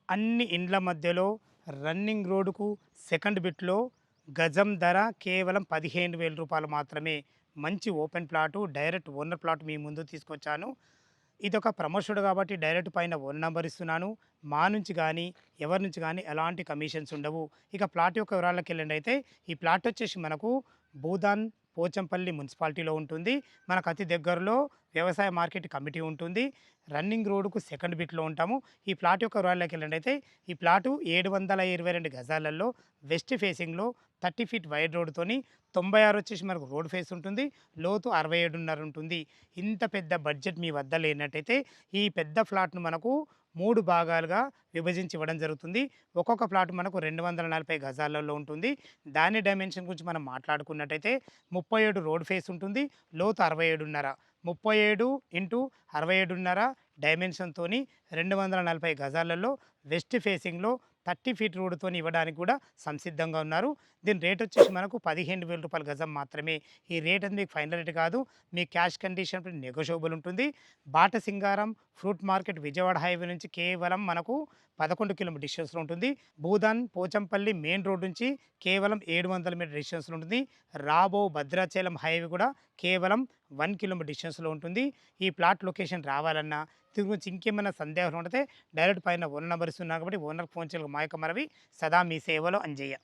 అన్ని ఇండ్ల మధ్యలో రన్నింగ్ రోడ్డుకు సెకండ్ బిట్‌లో గజం ధర కేవలం రూ. 15,000 మాత్రమే. మంచి open plot, direct owner plot మీ ముందుకు తీసుకొచ్చాను. ఇదొక ప్రమోషన్‌డ్ కాబట్టి డైరెక్ట్ పైన ఓన్ నంబర్ ఇస్తున్నాను. మా నుంచి గానీ, ఎవరి నుంచి గానీ ఎలాంటి కమిషన్స్ ఉండవు. ఇక ప్లాట్ యొక్క వివరాల్లోకెళ్ళండయితే, ఈ ప్లాట్ వచ్చేసి మనకు భూదాన్ పోచంపల్లి మున్సిపాలిటీలో ఉంటుంది. మనకు అతి దగ్గరలో వ్యవసాయ మార్కెట్ కమిటీ ఉంటుంది. రన్నింగ్ రోడ్డుకు సెకండ్ బిట్‌లో ఉంటాము. ఈ ప్లాట్ యొక్క వివరాల్లోకెళ్ళండయితే, ఈ ప్లాటు 722 గజాలలో వెస్ట్ ఫేసింగ్‌లో 30 ఫీట్ వైడ్ రోడ్డుతోని 96 వచ్చేసి మనకు రోడ్ ఫేస్ ఉంటుంది. లోతు 67.5 ఉంటుంది. ఇంత పెద్ద బడ్జెట్ మీ వద్ద లేనట్టయితే ఈ పెద్ద ఫ్లాట్‌ను మనకు 3 భాగాలుగా విభజించి ఇవ్వడం జరుగుతుంది. ఒక్కొక్క ప్లాట్ మనకు 240 గజాలలో ఉంటుంది. దాని డైమెన్షన్ గురించి మనం మాట్లాడుకున్నట్టయితే 37 రోడ్ ఫేస్ ఉంటుంది. లోతు 67.5 37 ఇంటూ 67.5 డైమెన్షన్‌తోని 240 గజాలలో వెస్ట్ ఫేసింగ్‌లో 30 ఫీట్ రోడ్డుతోని ఇవ్వడానికి కూడా సంసిద్ధంగా ఉన్నారు. దీని రేట్ వచ్చేసి మనకు రూ. 15,000 గజం మాత్రమే. ఈ రేట్ అది మీకు ఫైనల్ రేట్ కాదు. మీ క్యాష్ కండిషన్ నెగోషియబుల్ ఉంటుంది. Batasingaram fruit market Vijayawada highway నుంచి కేవలం మనకు 11 కిలోమీటర్ డిస్టెన్స్‌లో ఉంటుంది. భూదాన్ పోచంపల్లి మెయిన్ రోడ్ నుంచి కేవలం 700 మీటర్ డిస్టెన్స్‌లో ఉంటుంది. రాబో భద్రాచలం హైవే కూడా కేవలం 1 కిలోమీటర్ డిస్టెన్స్‌లో ఉంటుంది. ఈ ప్లాట్ లొకేషన్ రావాలన్నా, దీని గురించి ఇంకేమైనా సందేహాలు ఉంటే డైరెక్ట్ పైన ఓనర్ నంబర్ ఇస్తున్నాను కాబట్టి ఓనర్‌కి ఫోన్ చేయాలి. మా యొక్క మనవి సదా మీ సేవలో అంజయ్య.